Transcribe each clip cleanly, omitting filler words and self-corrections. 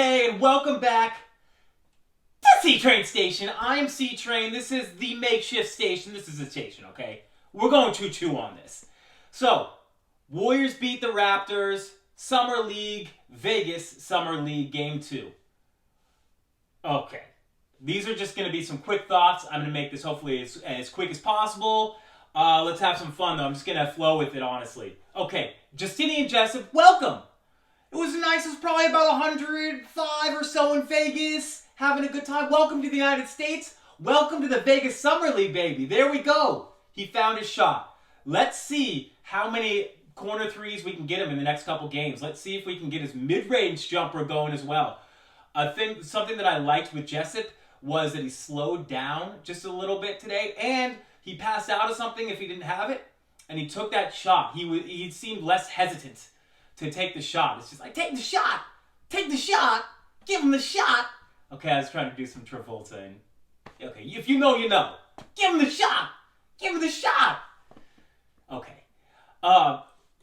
Hey, and welcome back to C-Train Station. I'm C-Train. This is the makeshift station. This is the station, okay? We're going 2-2 on this. So, Warriors beat the Raptors. Summer League, Vegas Summer League Game 2. Okay. These are just going to be some quick thoughts. I'm going to make this hopefully as quick as possible. Let's have some fun, though. I'm just going to flow with it, honestly. Okay, Justinian Jessup, welcome! It was nice. It was probably about 105 or so in Vegas. Having a good time. Welcome to the United States. Welcome to the Vegas Summer League, baby. There we go. He found his shot. Let's see how many corner threes we can get him in the next couple games. Let's see if we can get his mid-range jumper going as well. Something that I liked with Jessup was that he slowed down just a little bit today, and he passed out of something if he didn't have it, and he took that shot. He seemed less hesitant to take the shot. It's just like, take the shot! Take the shot! Give him the shot! Okay, I was trying to do some Travolta, and okay, if you know, you know. Give him the shot! Give him the shot! Okay.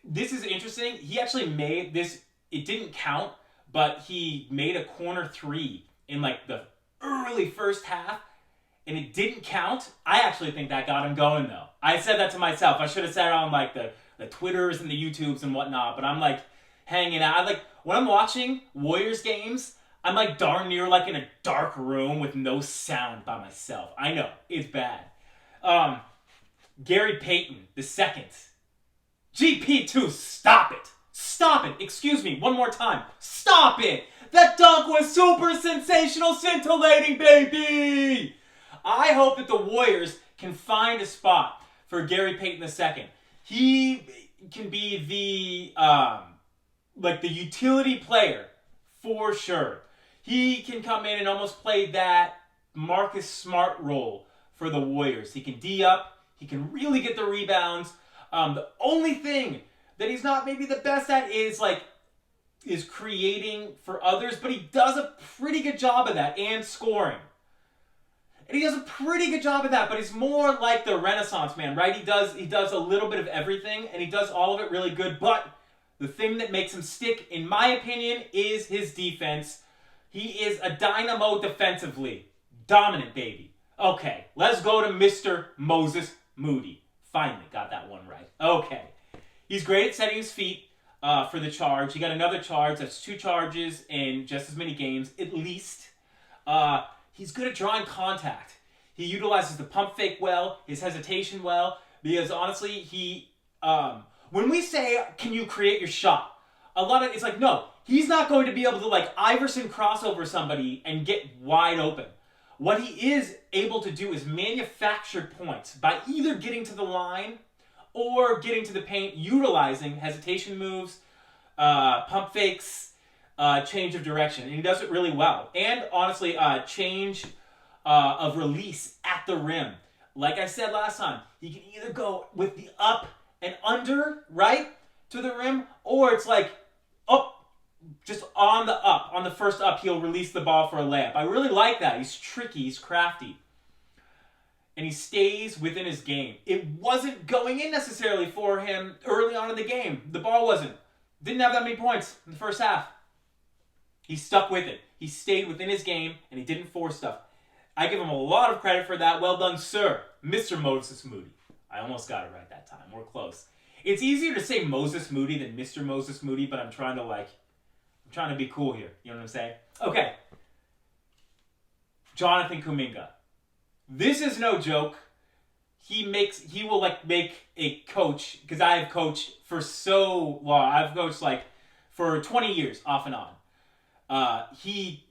This is interesting. He actually made this, it didn't count, but he made a corner three in like the early first half, and it didn't count. I actually think that got him going, though. I said that to myself. I should have said it on like the Twitters and the YouTubes and whatnot, but I'm like hanging out. When I'm watching Warriors games, I'm like darn near like in a dark room with no sound by myself. I know, it's bad. Gary Payton, the second. GP2, stop it! Stop it! Excuse me, one more time. Stop it! That dunk was super sensational, scintillating, baby! I hope that the Warriors can find a spot for Gary Payton II. He can be the utility player for sure. He can come in and almost play that Marcus Smart role for the Warriors. He can D up. He can really get the rebounds. The only thing that he's not maybe the best at is creating for others, but he does a pretty good job of that and scoring. And he does a pretty good job of that, but he's more like the Renaissance man, right? He does a little bit of everything, and he does all of it really good, but the thing that makes him stick, in my opinion, is his defense. He is a dynamo defensively. Dominant, baby. Okay, let's go to Mr. Moses Moody. Finally got that one right. Okay. He's great at setting his feet for the charge. He got another charge. That's 2 charges in just as many games, at least. He's good at drawing contact. He utilizes the pump fake well, his hesitation well, because honestly, when we say, can you create your shot? It's like, no, he's not going to be able to like Iverson crossover somebody and get wide open. What he is able to do is manufacture points by either getting to the line or getting to the paint, utilizing hesitation moves, pump fakes, change of direction. And he does it really well. And honestly, change of release at the rim. Like I said last time, he can either go with the up and under, right, to the rim, or it's like up, just on the first up, he'll release the ball for a layup. I really like that. He's tricky, he's crafty. And he stays within his game. It wasn't going in necessarily for him early on in the game. The ball didn't have that many points in the first half. He stuck with it. He stayed within his game, and he didn't force stuff. I give him a lot of credit for that. Well done, sir. Mr. Moses Moody. I almost got it right that time. We're close. It's easier to say Moses Moody than Mr. Moses Moody, but I'm trying to be cool here. You know what I'm saying? Okay. Jonathan Kuminga. This is no joke. He will make a coach, because I have coached for so long. I've coached for 20 years off and on. He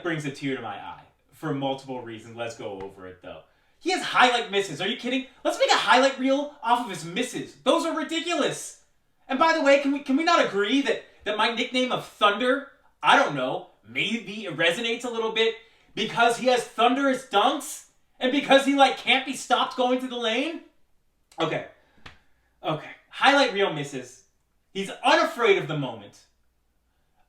brings a tear to my eye for multiple reasons. Let's go over it though. He has highlight misses. Are you kidding? Let's make a highlight reel off of his misses. Those are ridiculous. And by the way, can we not agree that my nickname of Thunder, I don't know, maybe it resonates a little bit because he has thunderous dunks and because he can't be stopped going to the lane? Okay. Highlight reel misses. He's unafraid of the moment.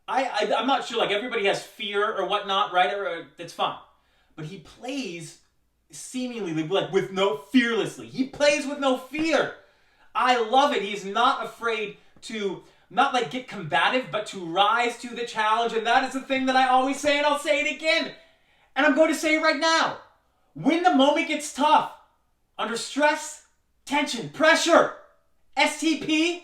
I'm not sure, everybody has fear or whatnot, right? That's fine. But he plays seemingly fearlessly. He plays with no fear. I love it. He's not afraid to not like get combative, but to rise to the challenge. And that is the thing that I always say, and I'll say it again. And I'm going to say it right now. When the moment gets tough, under stress, tension, pressure, STP,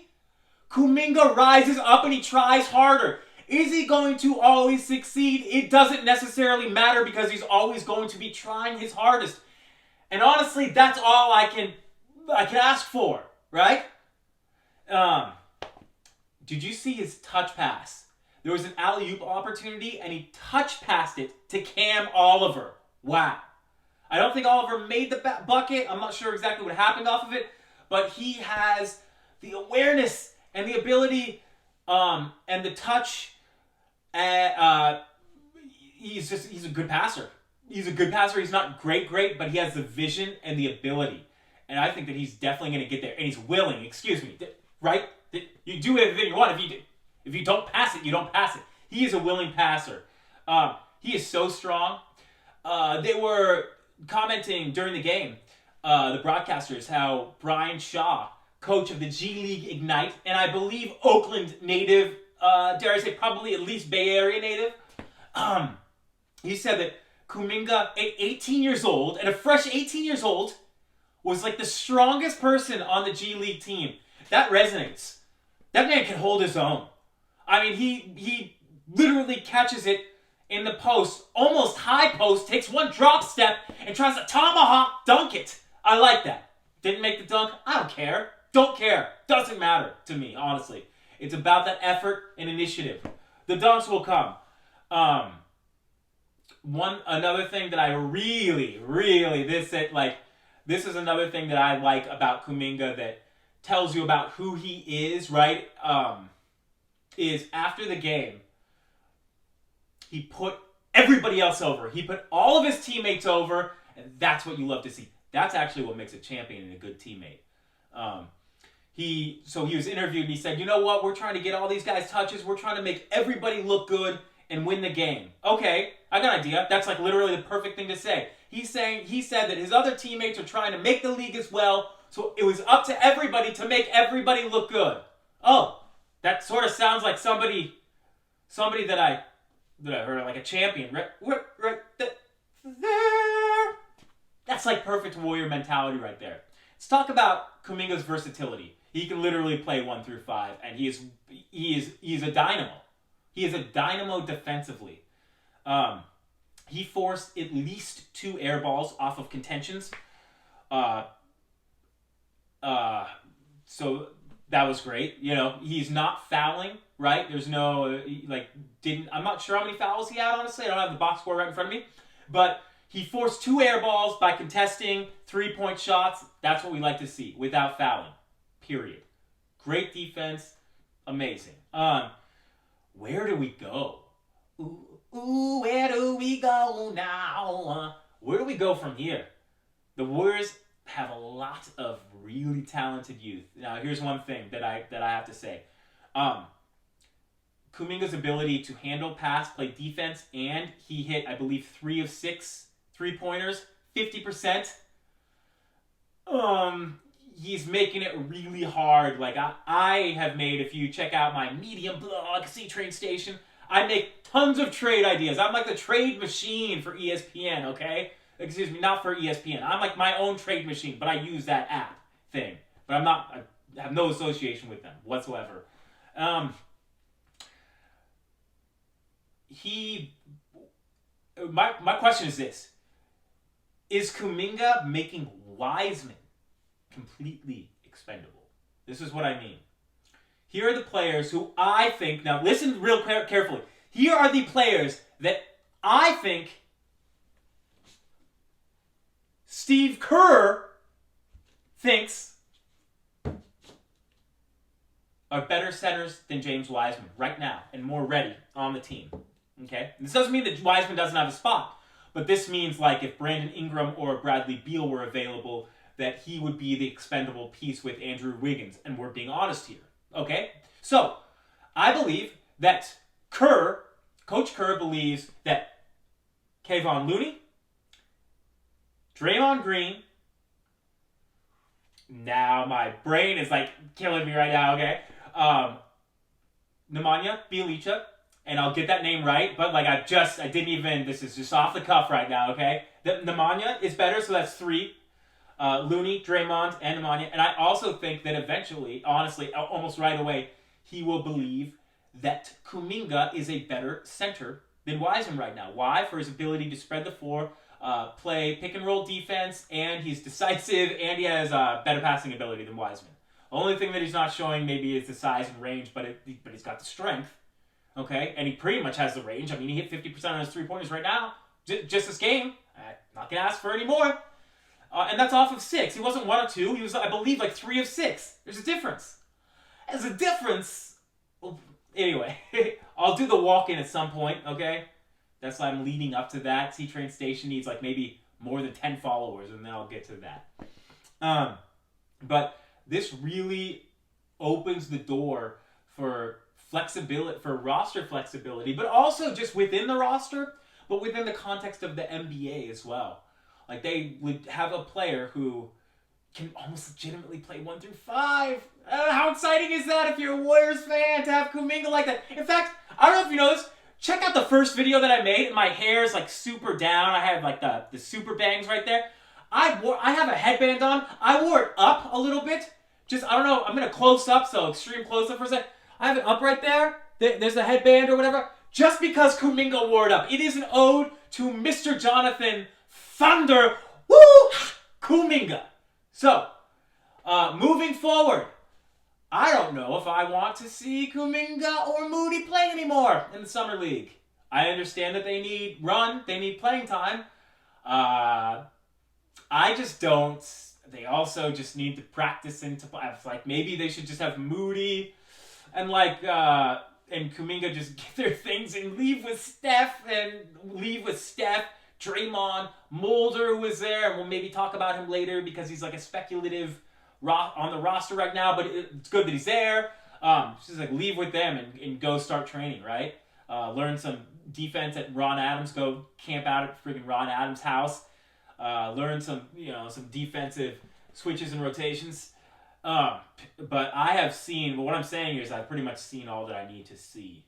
Kuminga rises up and he tries harder. Is he going to always succeed? It doesn't necessarily matter because he's always going to be trying his hardest. And honestly, that's all I can ask for, right? Did you see his touch pass? There was an alley-oop opportunity and he touch passed it to Cam Oliver. Wow. I don't think Oliver made the bucket. I'm not sure exactly what happened off of it, but he has the awareness and the ability and the touch. He's a good passer. He's a good passer. He's not great, but he has the vision and the ability. And I think that he's definitely going to get there. And he's willing, right? You do everything you want. If you don't pass it, you don't pass it. He is a willing passer. He is so strong. They were commenting during the game, the broadcasters, how Brian Shaw, coach of the G League Ignite, and I believe Oakland native, dare I say probably at least Bay Area native, he said that Kuminga, at 18 years old, and a fresh 18 years old, was like the strongest person on the G League team. That resonates. That man can hold his own. I mean, he literally catches it in the post, almost high post, takes one drop step, and tries to tomahawk dunk it. I like that. Didn't make the dunk. I don't care. Don't care. Doesn't matter to me, honestly. It's about that effort and initiative. The dunks will come. Another thing that I really, this is another thing that I like about Kuminga that tells you about who he is, right? Is after the game, he put everybody else over. He put all of his teammates over, and that's what you love to see. That's actually what makes a champion and a good teammate. He was interviewed and he said, you know what? We're trying to get all these guys touches. We're trying to make everybody look good and win the game. Okay, I got an idea. That's like literally the perfect thing to say. He said that his other teammates are trying to make the league as well, so it was up to everybody to make everybody look good. Oh, that sort of sounds like somebody that I heard of, like a champion. Right there. That's like perfect warrior mentality right there. Let's talk about Kuminga's versatility. He can literally play 1 through 5, and he is a dynamo. He is a dynamo defensively. He forced at least 2 air balls off of contentions. So that was great. You know, he's not fouling, right? There's no, I'm not sure how many fouls he had, honestly. I don't have the box score right in front of me. But he forced 2 air balls by contesting 3-point shots. That's what we like to see, without fouling. Period. Great defense. Amazing. Where do we go? Ooh, where do we go now? Where do we go from here? The Warriors have a lot of really talented youth. Now, here's one thing that I have to say. Kuminga's ability to handle, pass, play defense, and he hit, I believe, 3 of 6 3-pointers, 50%. He's making it really hard. Like, I have made, if you check out my Medium blog, C-Train Station, I make tons of trade ideas. I'm like the trade machine for ESPN, okay? Excuse me, not for ESPN. I'm like my own trade machine, but I use that app thing. But I have no association with them whatsoever. My question is this. Is Kuminga making Wiseman completely expendable? This is what I mean. Here are the players who I think, now listen real carefully. Here are the players that I think Steve Kerr thinks are better centers than James Wiseman right now and more ready on the team. Okay? This doesn't mean that Wiseman doesn't have a spot, but this means like if Brandon Ingram or Bradley Beal were available, that he would be the expendable piece with Andrew Wiggins, and we're being honest here. Okay? So, I believe that Coach Kerr believes that Kevon Looney, Draymond Green, now my brain is like killing me right now, okay? Nemanja Bjelica, and I'll get that name right, but like I didn't even, this is just off the cuff right now, okay? The Nemanja is better, so that's 3. Looney, Draymond, and Nemanja. And I also think that eventually, honestly, almost right away, he will believe that Kuminga is a better center than Wiseman right now. Why? For his ability to spread the floor, play pick and roll defense, and he's decisive, and he has better passing ability than Wiseman. Only thing that he's not showing maybe is the size and range, but he's got the strength. Okay, and he pretty much has the range. I mean, he hit 50% on his 3-pointers right now, just this game. I'm not gonna ask for any more. And that's off of 6. He wasn't 1 or 2. He was, I believe, like 3 of 6. There's a difference. There's a difference. Anyway, I'll do the walk-in at some point. Okay, that's why I'm leading up to that. C-Train Station needs like maybe more than 10 followers, and then I'll get to that. But this really opens the door for flexibility, for roster flexibility, but also just within the roster, but within the context of the NBA as well. Like, they would have a player who can almost legitimately play 1 through 5. How exciting is that if you're a Warriors fan to have Kuminga like that? In fact, I don't know if you know this, check out the first video that I made. My hair is like super down. I have like the super bangs right there. I have a headband on. I wore it up a little bit. Just, I don't know, I'm going to close up, so extreme close up for a sec. I have it up right there. There's a headband or whatever. Just because Kuminga wore it up. It is an ode to Mr. Jonathan Thunder Kuminga. So, moving forward, I don't know if I want to see Kuminga or Moody play anymore in the Summer League. I understand that they need playing time. I just don't. They also just need to practice into play. Like, maybe they should just have Moody and and Kuminga just get their things and leave with Steph, Draymond, Mulder, who was there, and we'll maybe talk about him later because he's like a speculative on the roster right now, but it's good that he's there. Just like leave with them and go start training, right? Learn some defense at Ron Adams, go camp out at freaking Ron Adams' house. Learn some defensive switches and rotations. But what I'm saying is I've pretty much seen all that I need to see.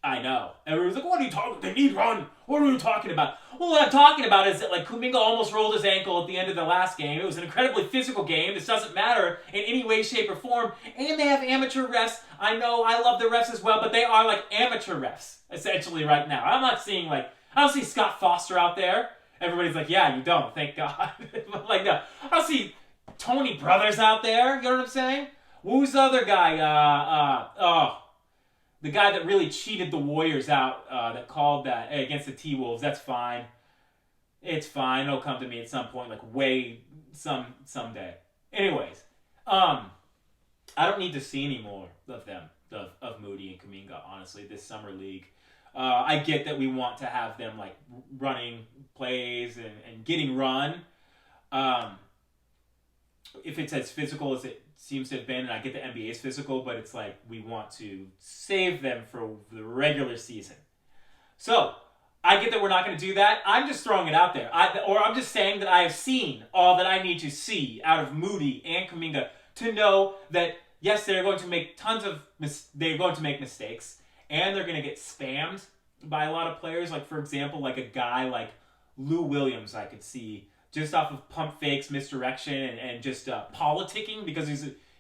I know. Everyone's like, what are you talking? They need run. What are you talking about? Well, what I'm talking about is that, like, Kuminga almost rolled his ankle at the end of the last game. It was an incredibly physical game. This doesn't matter in any way, shape, or form. And they have amateur refs. I know I love the refs as well, but they are like amateur refs, essentially, right now. I don't see Scott Foster out there. Everybody's like, yeah, you don't. Thank God. But, like, no. I don't see Tony Brothers out there. You know what I'm saying? Who's the other guy? The guy that really cheated the Warriors out, that called that against the T-Wolves. That's fine. It's fine. It'll come to me at some point, like someday. Anyways, I don't need to see any more of them, of Moody and Kuminga, honestly, this summer league. I get that we want to have them like running plays and getting run. If it's as physical as it seems to have been, and I get the NBA is physical, but it's like we want to save them for the regular season. So, I get that we're not going to do that. I'm just throwing it out there. I'm just saying that I have seen all that I need to see out of Moody and Kuminga to know that, yes, they're going to make mistakes, and they're going to get spammed by a lot of players. Like, for example, like a guy like Lou Williams, I could see just off of pump fakes, misdirection, and just politicking, because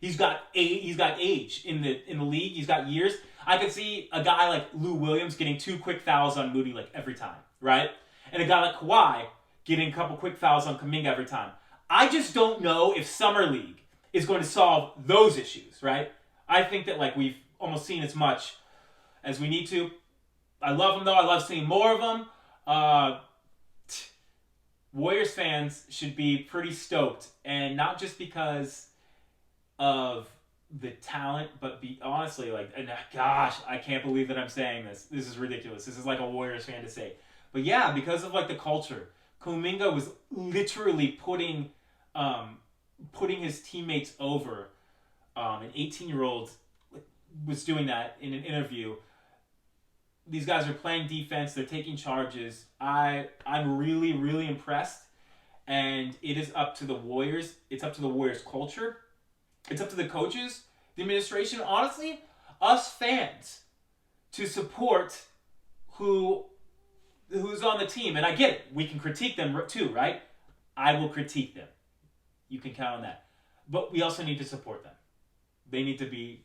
he's got age in the league. He's got years. I could see a guy like Lou Williams getting 2 quick fouls on Moody like every time, right? And a guy like Kawhi getting a couple quick fouls on Kuminga every time. I just don't know if Summer League is going to solve those issues, right? I think that like we've almost seen as much as we need to. I love them though. I love seeing more of them. Warriors fans should be pretty stoked, and not just because of the talent, but honestly, like, and gosh, I can't believe that I'm saying this. This is ridiculous. This is like a Warriors fan to say. But yeah, because of like the culture. Kuminga was literally putting his teammates over. An 18-year-old was doing that in an interview. These guys are playing defense. They're taking charges. I'm really, really impressed. And it is up to the Warriors. It's up to the Warriors culture. It's up to the coaches, the administration. Honestly, us fans to support who's on the team. And I get it. We can critique them too, right? I will critique them. You can count on that. But we also need to support them. They need to be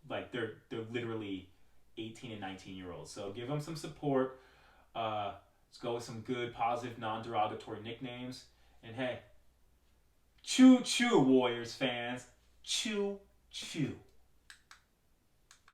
like they're literally 18 and 19-year-olds. So give them some support. Let's go with some good, positive, non-derogatory nicknames. And hey, choo choo, Warriors fans. Choo choo.